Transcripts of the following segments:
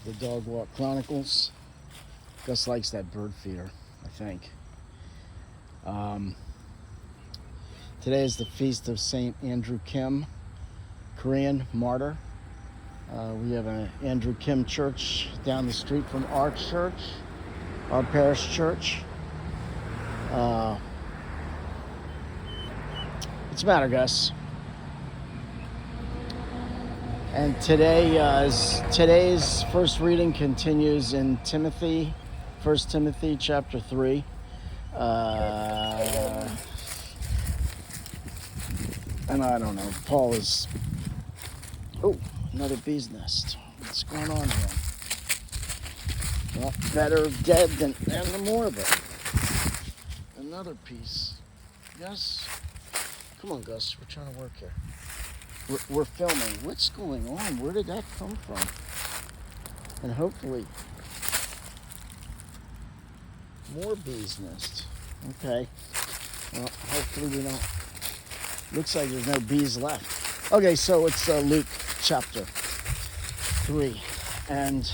the Dog Walk Chronicles. Gus likes that bird feeder, I think. Today is the feast of St. Andrew Kim, Korean martyr. We have an Andrew Kim church down the street from our church, our parish church. What's the matter, Gus? And today's first reading continues in Timothy, 1 Timothy chapter 3. And I don't know, Paul is... Oh, another bee's nest. What's going on here? Well, better dead than more of it. Another piece. Gus? Come on, Gus, we're trying to work here. We're filming. What's going on? Where did that come from? And hopefully, more bees nest. Okay. Well, hopefully we don't. Looks like there's no bees left. Okay, so it's Luke chapter 3, and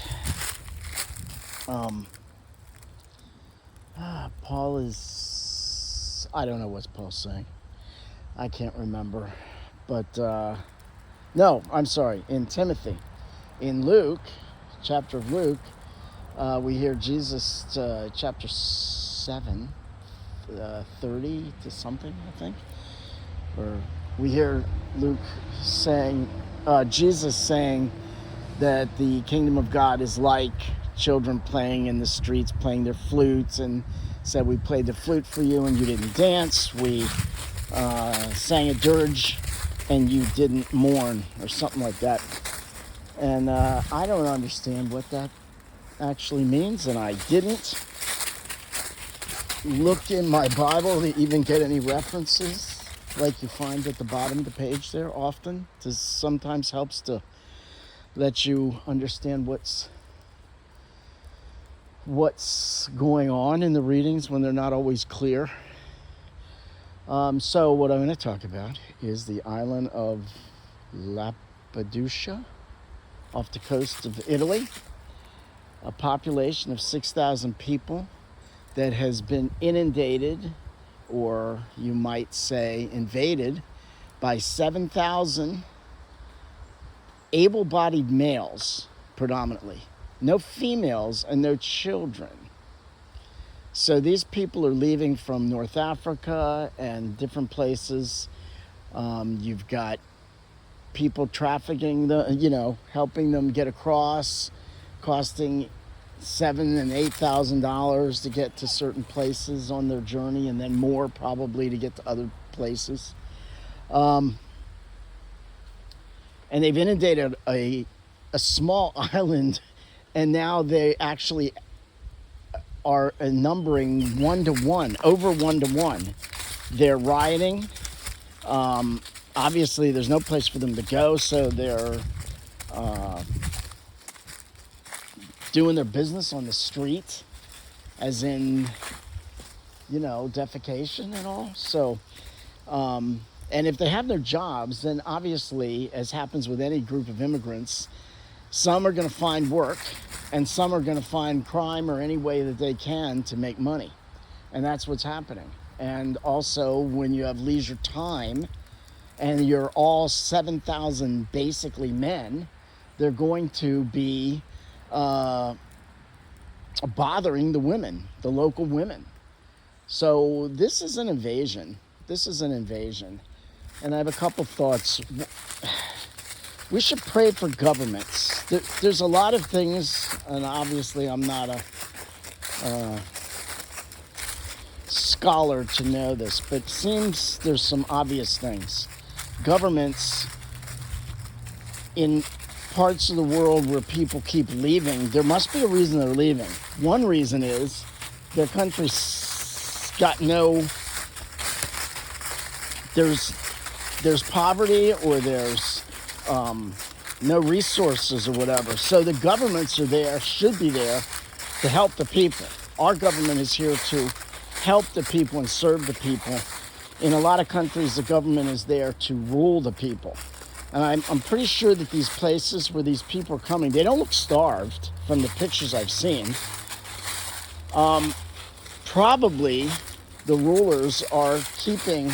Paul is. I don't know what Paul's saying. I can't remember. But, no, I'm sorry, in Timothy. In Luke, chapter of Luke, we hear Jesus, chapter 7, 30 to something, I think. Or we hear Luke saying, Jesus saying that the kingdom of God is like children playing in the streets, playing their flutes, and said, we played the flute for you and you didn't dance. We sang a dirge and you didn't mourn, or something like that. And I don't understand what that actually means, and I didn't look in my Bible to even get any references like you find at the bottom of the page there often. This sometimes helps to let you understand what's going on in the readings when they're not always clear. So what I'm going to talk about is the island of Lampedusa off the coast of Italy, a population of 6,000 people that has been inundated, or you might say invaded, by 7,000 able-bodied males predominantly. No females and no children. So these people are leaving from North Africa and different places. You've got people trafficking helping them get across, costing $7,000 and $8,000 to get to certain places on their journey, and then more probably to get to other places. And they've inundated a small island, and now they actually are numbering 1-to-1, over 1-to-1. They're rioting. Obviously, there's no place for them to go, so they're doing their business on the street, as in, defecation and all. So, and if they have their jobs, then obviously, as happens with any group of immigrants, some are going to find work, and some are going to find crime or any way that they can to make money. And that's what's happening. And also, when you have leisure time, and you're all 7,000 basically men, they're going to be bothering the women, the local women. So this is an invasion. And I have a couple thoughts. We should pray for governments. There's a lot of things, and obviously I'm not a scholar to know this, but it seems there's some obvious things. Governments in parts of the world where people keep leaving, there must be a reason they're leaving. One reason is their country's got there's poverty, or there's no resources or whatever. So the governments are there, should be there, to help the people. Our government is here to help the people and serve the people. In a lot of countries, the government is there to rule the people. And I'm pretty sure that these places where these people are coming, they don't look starved from the pictures I've seen. Probably the rulers are keeping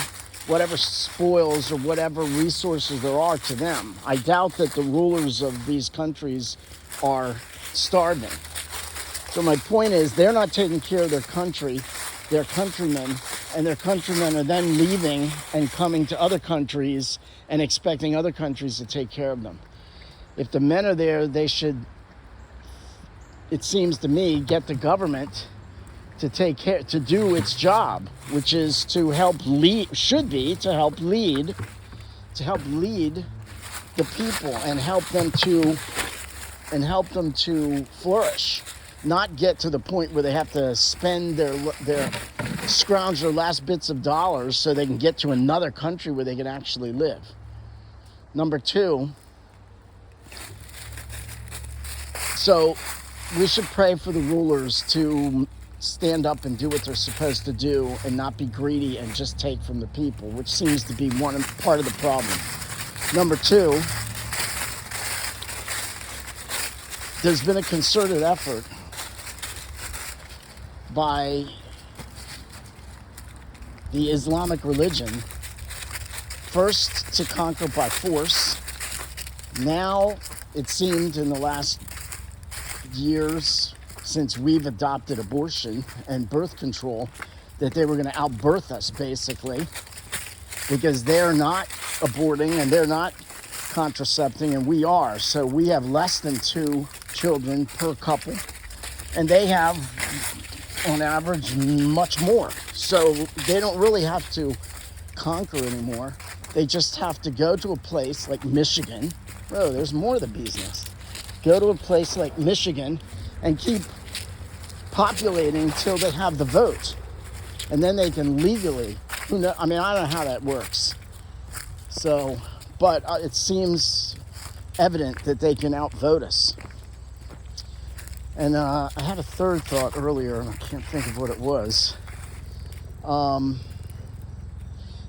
whatever spoils or whatever resources there are to them. I doubt that the rulers of these countries are starving. So my point is, they're not taking care of their country, their countrymen, and their countrymen are then leaving and coming to other countries and expecting other countries to take care of them. If the men are there, they should, it seems to me, get the government to take care, to do its job, which is to help lead, should be to help lead the people and help them to flourish, not get to the point where they have to spend their scrounge their last bits of dollars so they can get to another country where they can actually live. Number two, so we should pray for the rulers to stand up and do what they're supposed to do and not be greedy and just take from the people, which seems to be one part of the problem. Number two, there's been a concerted effort by the Islamic religion, first to conquer by force. Now, it seemed in the last years, since we've adopted abortion and birth control, that they were going to outbirth us, basically, because they're not aborting and they're not contracepting, and we are. So we have less than 2 children per couple, and they have, on average, much more. So they don't really have to conquer anymore. They just have to go to a place like Michigan. Oh, there's more of the bee's nest. Go to a place like Michigan and keep populating till they have the vote, and then they can legally, who know, I mean, I don't know how that works. So, but it seems evident that they can outvote us. And I had a third thought earlier, and I can't think of what it was.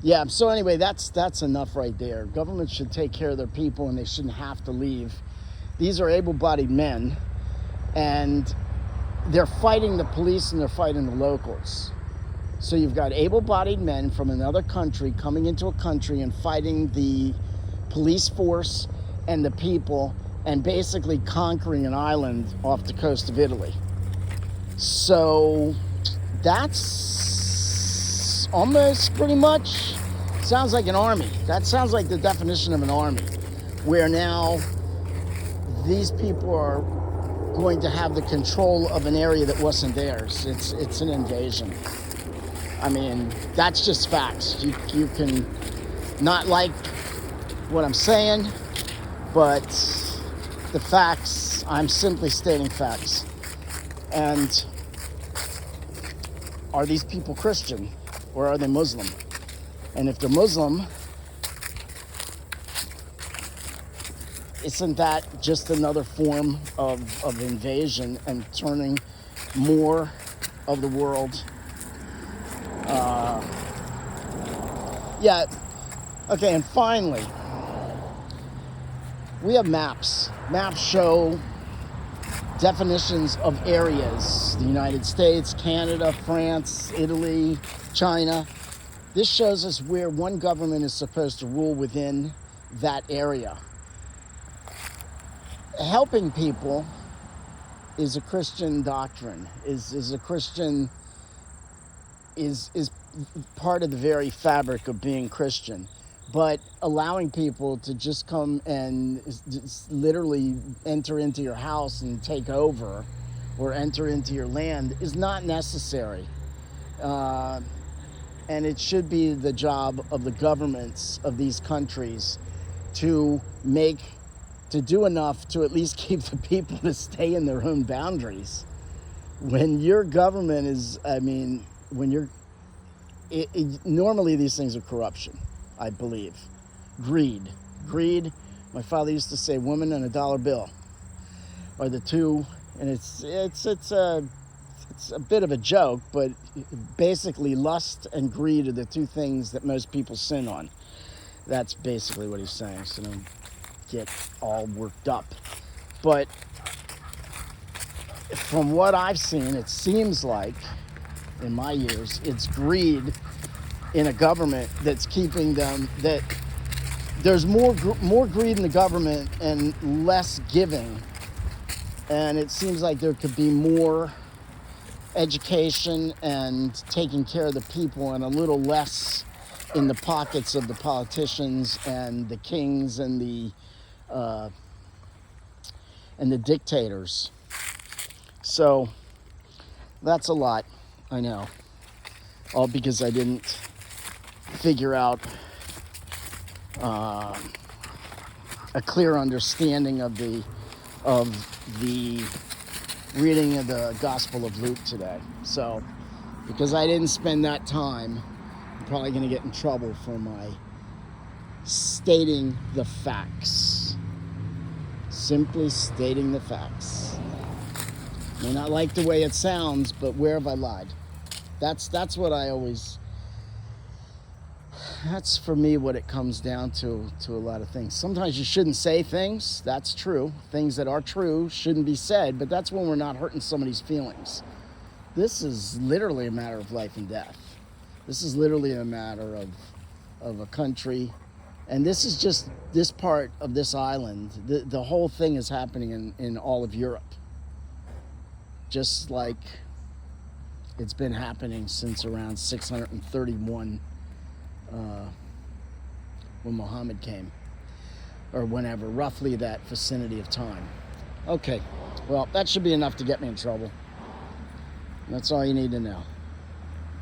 Yeah, so anyway, that's enough right there. Government should take care of their people, and they shouldn't have to leave. These are able-bodied men, and they're fighting the police and they're fighting the locals. So you've got able-bodied men from another country coming into a country and fighting the police force and the people, and basically conquering an island off the coast of Italy. So that's almost pretty much sounds like an army. That sounds like the definition of an army, where now these people are going to have the control of an area that wasn't theirs. It's an invasion. I mean, that's just facts. You can not like what I'm saying, but the facts, I'm simply stating facts. And are these people Christian or are they Muslim? And if they're Muslim, isn't that just another form of invasion and turning more of the world? Yeah. Okay, and finally, we have maps. Maps show definitions of areas. The United States, Canada, France, Italy, China. This shows us where one government is supposed to rule within that area. Helping people is a Christian doctrine, is a Christian, is part of the very fabric of being Christian. But allowing people to just come and just literally enter into your house and take over or enter into your land is not necessary. And it should be the job of the governments of these countries to do enough to at least keep the people to stay in their own boundaries. When your government is, I mean, when you're, normally these things are corruption, I believe. Greed. My father used to say woman and a dollar bill are the two, and it's a bit of a joke, but basically lust and greed are the two things that most people sin on. That's basically what he's saying, so don't get all worked up. But from what I've seen, it seems like, in my years, it's greed in a government that's keeping them, that there's more greed in the government and less giving. And it seems like there could be more education and taking care of the people and a little less in the pockets of the politicians and the kings and the dictators. So that's a lot, I know. All because I didn't figure out a clear understanding of the reading of the Gospel of Luke today. So because I didn't spend that time, I'm probably going to get in trouble for my stating the facts. Simply stating the facts. May not like the way it sounds, but where have I lied? That's what I always... That's for me what it comes down to a lot of things. Sometimes you shouldn't say things. That's true. Things that are true shouldn't be said, but that's when we're not hurting somebody's feelings. This is literally a matter of life and death. This is literally a matter of a country. And this is just this part of this island. The whole thing is happening in all of Europe. Just like it's been happening since around 631 when Muhammad came, or whenever, roughly that vicinity of time. Okay, well, that should be enough to get me in trouble. That's all you need to know.